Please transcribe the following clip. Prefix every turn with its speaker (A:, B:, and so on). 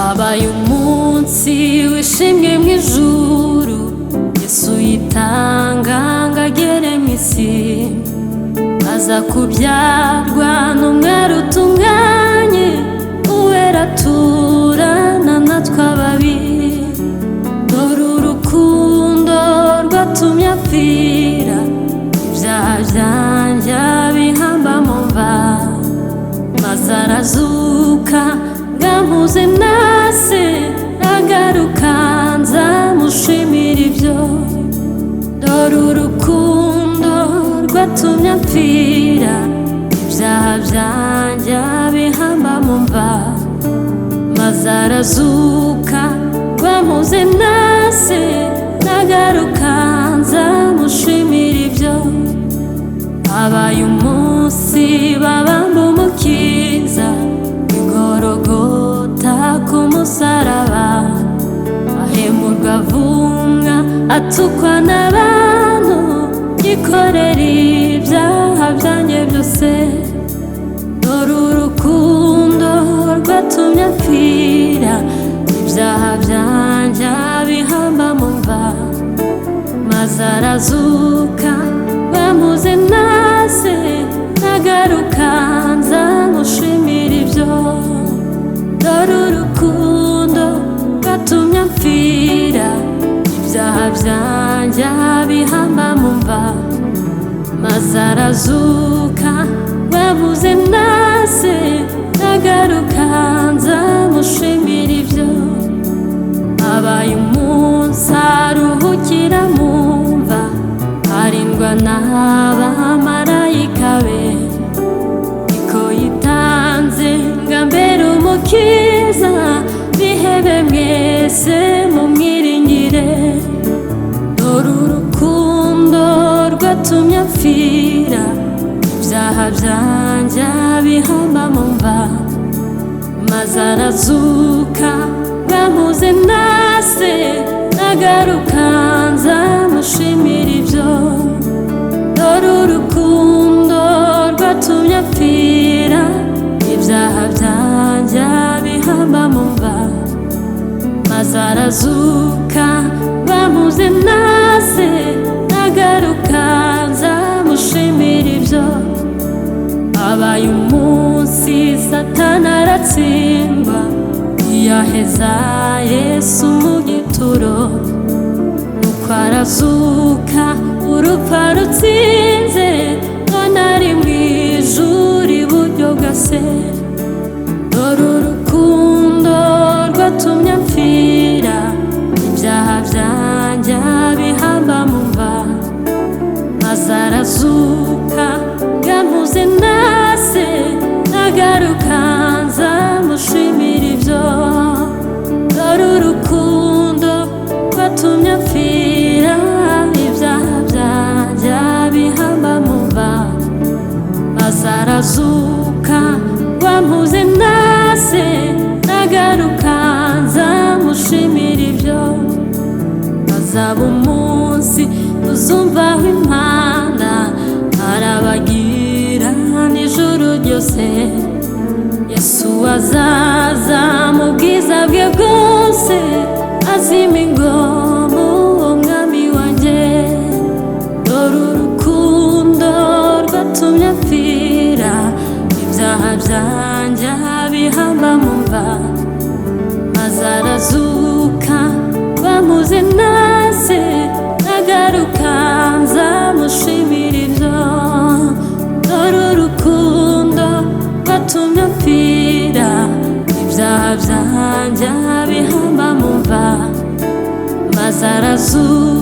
A: habaye umunsi wishimye mu ijuru, Yesu yitanga ngo agere mu isi, aza kubyarwa n'umwari utunganye, uwera aturana natwe ababi. Dore urukundo rwatumye apfira, ibyaha byanjye abihamba mu mva, maze arazuka ngamuze nase, agaruka nzamushimira ibyo. Dore urukundo rwatumye apfira, ibyaha byanjye abihamba mu mva, maze arazuka ngamuze nase, agaruka nzamushimira ibyo. Habaye umunsi babamba umukiza igorogota ku musaraba, ahemurwa avumwa atukwa n'abantu, yikorera ibyaha byanjye byose. Dore urukundo rwatumye apfira, ibyaha byanjye abihamba mu mva, maze arazuka bamuze nase, agaruka nzamushimira ibyo. Dore urukundo rwatumye apfira, ibyaha byanjye abihamba mu mva, maze arazuka bamuze nase, agaruka nzamushimira ibyo. Habaye umunsi aruhukira mu mva, arindwa n'abamarayika be, niko yitanze ngo ambere umukiza. Bihebe mwese mumwiringire, dore urukundo rwatumye apfira, ibyaha byanjye abihamba mu mva, maze arazuka bamuze nase, agaruka nzamushimira ibyo. Dore urukundo rwatumye apfira, ibyaha byanjye abihamba mu mva, maze arazuka bamuze nase, agaruka nzamushimira ibyo. Habaye umunsi Satani aratsindwa, yaheza Yesu mu gituro, nuko arazuka urupfa rutsinze, none ari mu ijuru iburyo bwa Se. Dore urukundo rwatumye apfira, ibyaha byanjye abihamba mu mva, maze arazuka ngamuze nase, agaruka nzamushimira ibyo. Dore urukundo rwatumye apfira, ibyaha byanjye abihamba mu mva, maze arazuka ngamuze nase, agaruka nzamushimira ibyo. Hazaba umunsi tuzumvaho impanda, arabagira n'ijuru ryose. Yesu azaza mu bwiza bwe bwose, azima ingoma uwo mwami wanjye. Dore urukundo rwatumye apfira, ibyaha byanjye abihamba mu mva, maze arazuka bamuze nase, agaruka nzamushimira ibyo. Dore urukundo rwatumye apfira, ibyaha byanjye abihamba mu mva, maze arazuka